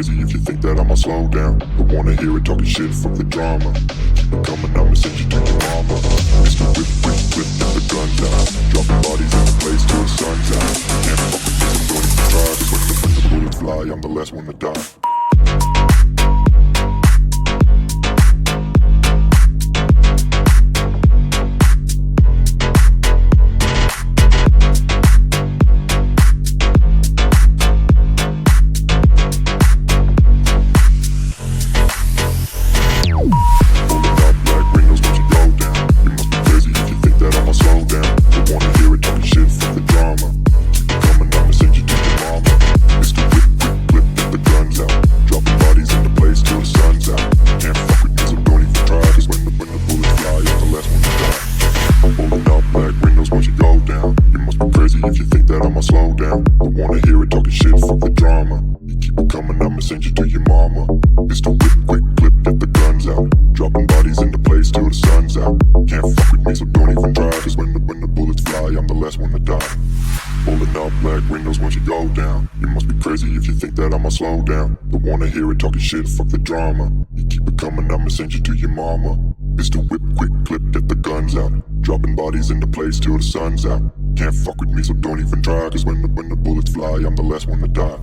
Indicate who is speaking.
Speaker 1: crazy if you think that I'ma slow down. Don't wanna hear it talking shit, fuck the drama. Keep it coming, I'ma send you to your mama. Mr. Whip, whip, whip, get the guns out. Dropping bodies in the place till the sun's out. Can't fuck with this, I'm going to try. Cause when the bullets fly, I'm the last one to die. If you think that I'ma slow down, don't wanna hear it talking shit, fuck the drama. You keep it coming, I'ma send you to your mama. It's the whip, quick clip, get the guns out. Dropping bodies into place till the sun's out. Can't fuck with me, so don't even try. Cause when the bullets fly, I'm the last one to die. Pulling up black windows once you go down. You must be crazy if you think that I'ma slow down. Don't wanna hear it talking shit, fuck the drama. You keep it coming, I'ma send you to your mama. It's the whip, quick clip, get the guns out. Dropping bodies into place till the sun's out. Can't fuck with me, so don't even try. Cause when the bullets fly, I'm the last one to die.